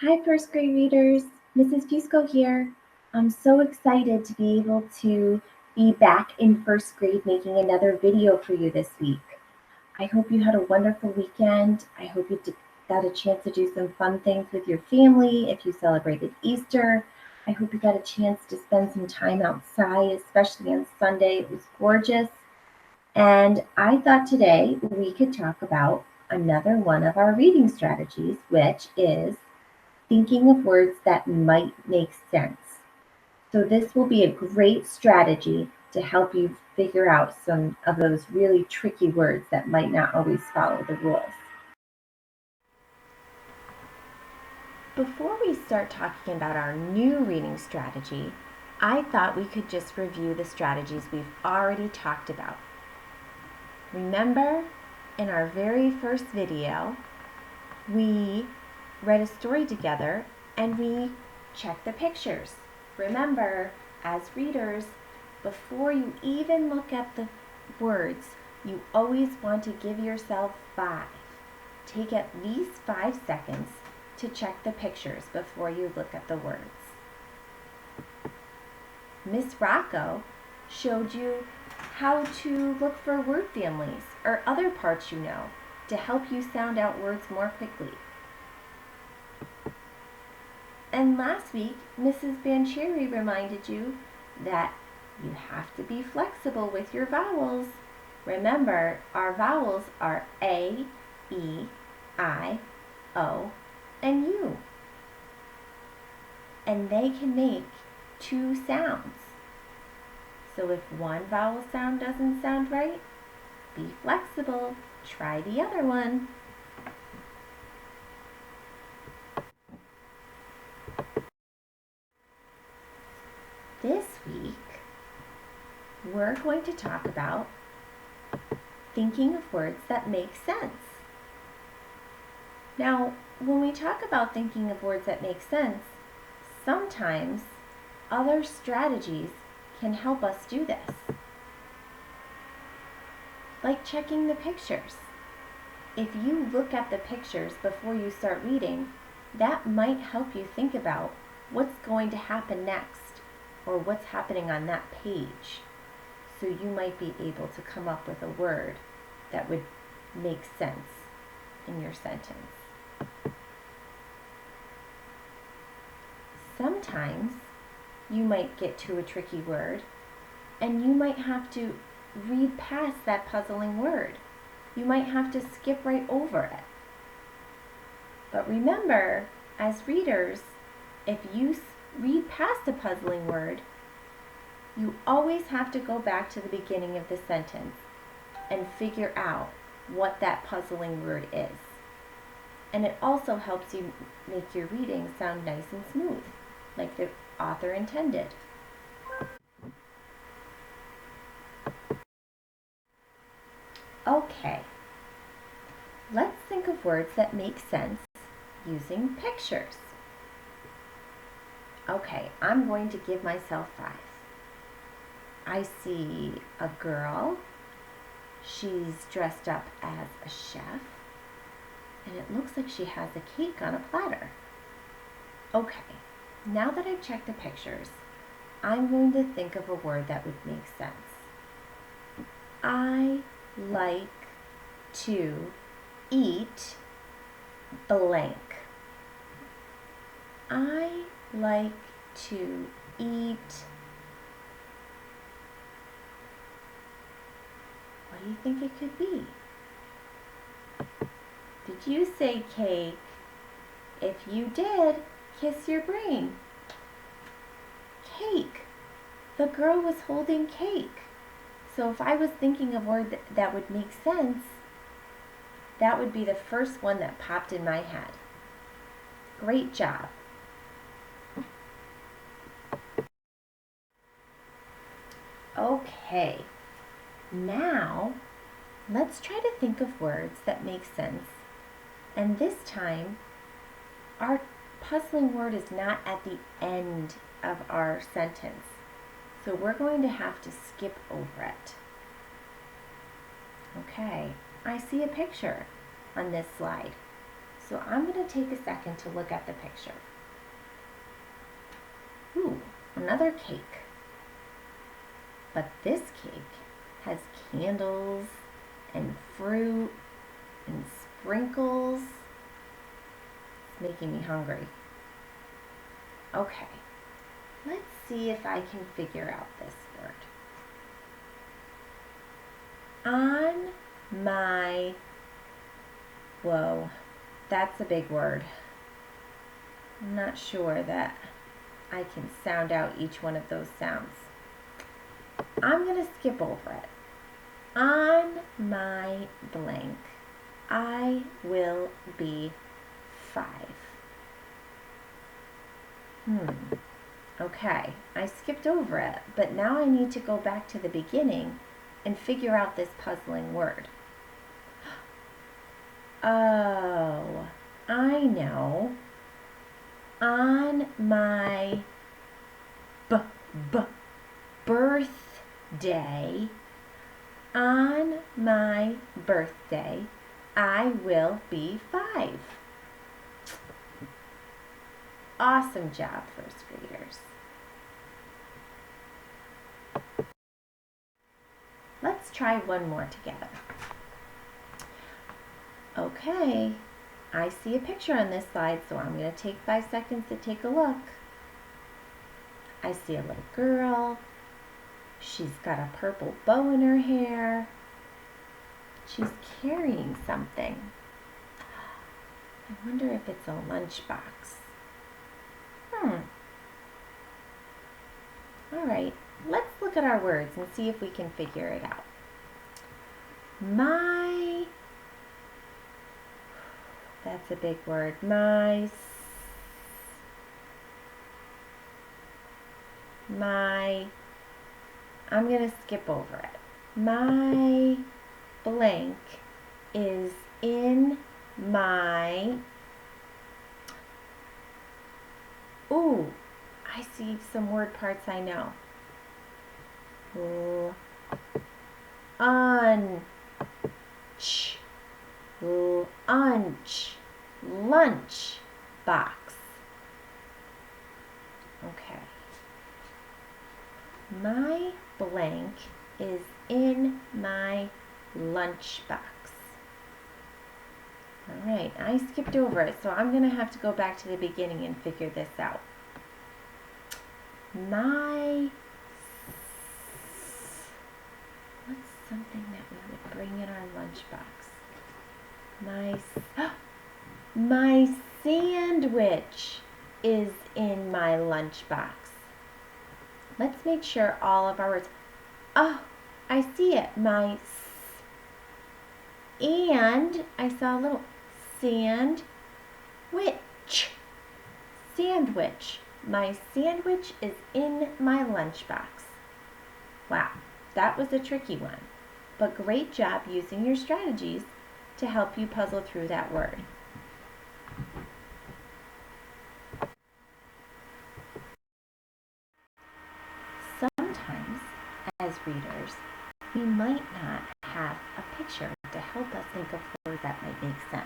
Hi, first grade readers. Mrs. Fusco here. I'm so excited to be able to be back in first grade making another video for you this week. I hope you had a wonderful weekend. I hope you got a chance to do some fun things with your family if you celebrated Easter. I hope you got a chance to spend some time outside, especially on Sunday. It was gorgeous. And I thought today we could talk about another one of our reading strategies, which is thinking of words that might make sense. So this will be a great strategy to help you figure out some of those really tricky words that might not always follow the rules. Before we start talking about our new reading strategy, I thought we could just review the strategies we've already talked about. Remember, in our very first video, we read a story together and we checked the pictures. Remember, as readers, before you even look at the words, you always want to give yourself 5. Take at least 5 seconds to check the pictures before you look at the words. Miss Rocco showed you how to look for word families or other parts you know to help you sound out words more quickly. And last week, Mrs. Bancheri reminded you that you have to be flexible with your vowels. Remember, our vowels are A, E, I, O, and U. And they can make 2 sounds. So if one vowel sound doesn't sound right, be flexible. Try the other one. This week, we're going to talk about thinking of words that make sense. Now, when we talk about thinking of words that make sense, sometimes other strategies can help us do this. Like checking the pictures. If you look at the pictures before you start reading, that might help you think about what's going to happen next or what's happening on that page. So you might be able to come up with a word that would make sense in your sentence. Sometimes you might get to a tricky word and you might have to read past that puzzling word. You might have to skip right over it. But remember, as readers, if you read past a puzzling word, you always have to go back to the beginning of the sentence and figure out what that puzzling word is. And it also helps you make your reading sound nice and smooth, like the author intended. Okay, let's think of words that make sense using pictures. Okay, I'm going to give myself 5. I see a girl. She's dressed up as a chef, and it looks like she has a cake on a platter. Okay, now that I've checked the pictures, I'm going to think of a word that would make sense. I like to eat blank. I like to eat. What do you think it could be? Did you say cake? If you did, kiss your brain. Cake. The girl was holding cake. So if I was thinking of a word that would make sense, that would be the first one that popped in my head. Great job. Okay, now let's try to think of words that make sense. And this time, our puzzling word is not at the end of our sentence. So we're going to have to skip over it. Okay, I see a picture on this slide. So I'm going to take a second to look at the picture. Ooh, another cake. But this cake has candles and fruit and sprinkles. It's making me hungry. Okay, let's see if I can figure out this word. On my, whoa, that's a big word. I'm not sure that I can sound out each one of those sounds. I'm going to skip over it. On my blank, I will be 5. Okay, I skipped over it, but now I need to go back to the beginning and figure out this puzzling word. Oh, I know. On my birthday, on my birthday, I will be 5. Awesome job, first graders. Let's try one more together. Okay, I see a picture on this slide, so I'm going to take 5 seconds to take a look. I see a little girl. She's got a purple bow in her hair. She's carrying something. I wonder if it's a lunchbox. All right, let's look at our words and see if we can figure it out. That's a big word. I'm going to skip over it. My blank is in my, ooh, I see some word parts I know. Lunch box. Okay. My blank is in my lunch box. All right, I skipped over it, so I'm going to have to go back to the beginning and figure this out. What's something that we would bring in our lunchbox? My sandwich is in my lunchbox. Let's make sure all of our words. Oh, I see it. And I saw a little sandwich. Sandwich. My sandwich is in my lunchbox. Wow, that was a tricky one, but great job using your strategies to help you puzzle through that word. Sometimes, as readers, we might not have a picture to help us think of words that might make sense.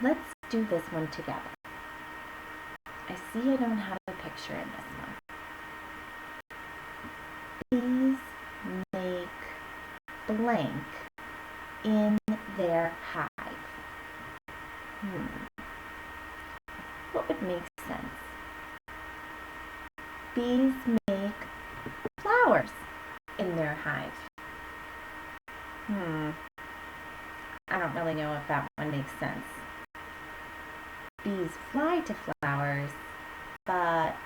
Let's do this one together. I see I don't have a picture in this one. Bees make blank in their hive. What would make sense? Bees make flowers in their hive. I don't really know if that one makes sense. Bees fly to flowers, but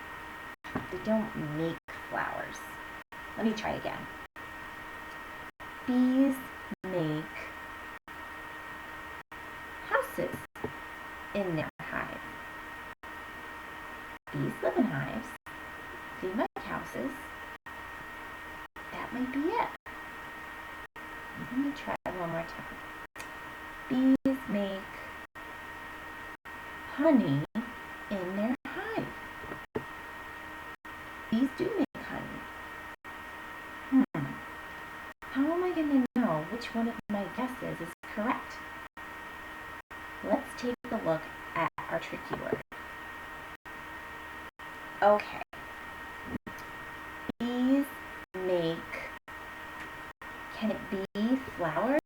they don't make flowers. Let me try again. Bees make houses in their hive. Bees live in hives. They make houses. That might be it. Let me try one more time. Bees make honey in their hive. Bees do make honey. How am I going to know which one of my guesses is correct? take a look at our tricky word. Okay. Bees make, can it be flowers?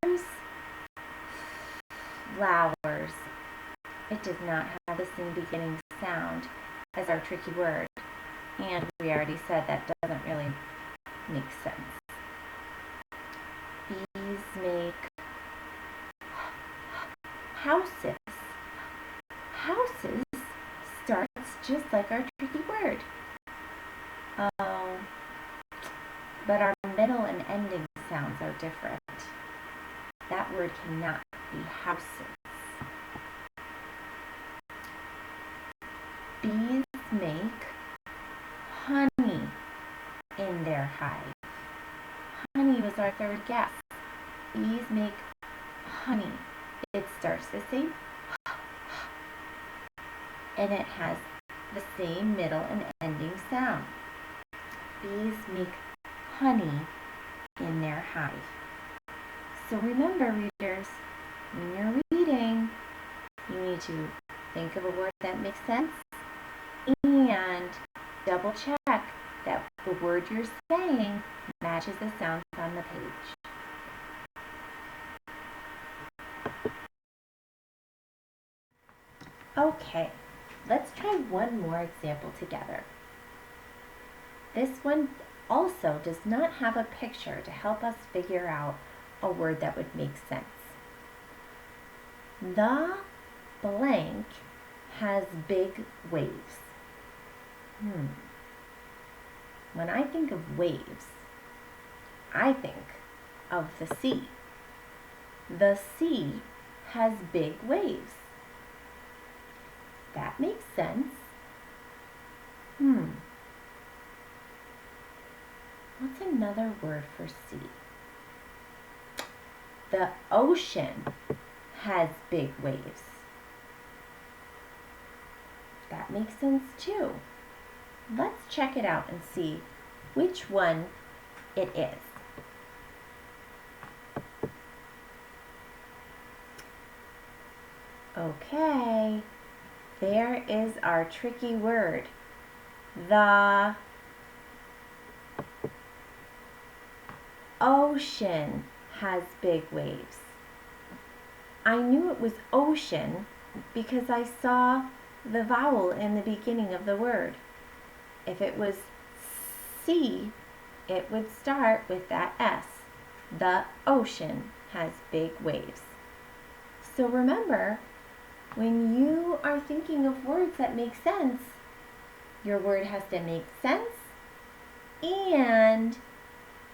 Flowers. It does not have the same beginning sound as our tricky word. And we already said that doesn't really make sense. Bees make houses. Houses starts just like our tricky word. Oh, but our middle and ending sounds are different. That word cannot be houses. Bees make honey in their hive. Honey was our third guess. Bees make honey. It starts the same, and it has the same middle and ending sound. Bees make honey in their hive. So remember, readers, when you're reading, you need to think of a word that makes sense and double check that the word you're saying matches the sounds on the page. Okay, let's try one more example together. This one also does not have a picture to help us figure out a word that would make sense. The blank has big waves. When I think of waves, I think of the sea. The sea has big waves. That makes sense. What's another word for sea? The ocean has big waves. That makes sense too. Let's check it out and see which one it is. Okay, there is our tricky word. The ocean has big waves. I knew it was ocean because I saw the vowel in the beginning of the word. If it was sea, it would start with that S. The ocean has big waves. So remember, when you are thinking of words that make sense, your word has to make sense and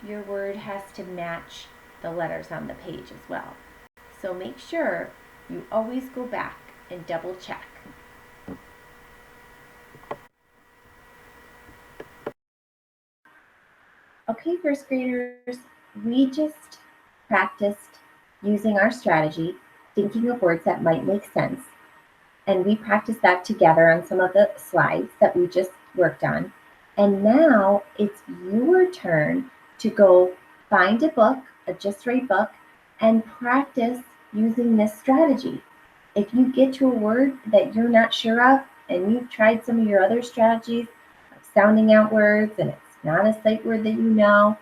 your word has to match the letters on the page as well. So make sure you always go back and double check. Okay, first graders, we just practiced using our strategy, thinking of words that might make sense. And we practiced that together on some of the slides that we just worked on. And now it's your turn to go find a book, a Just Right book, and practice using this strategy. If you get to a word that you're not sure of and you've tried some of your other strategies, like sounding out words, and it's not a sight word that you know,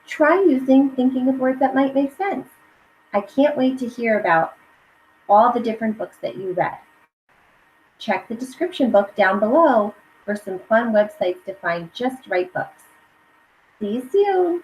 try using thinking of words that might make sense. I can't wait to hear about all the different books that you read. Check the description book down below for some fun websites to find Just Right books. See you soon.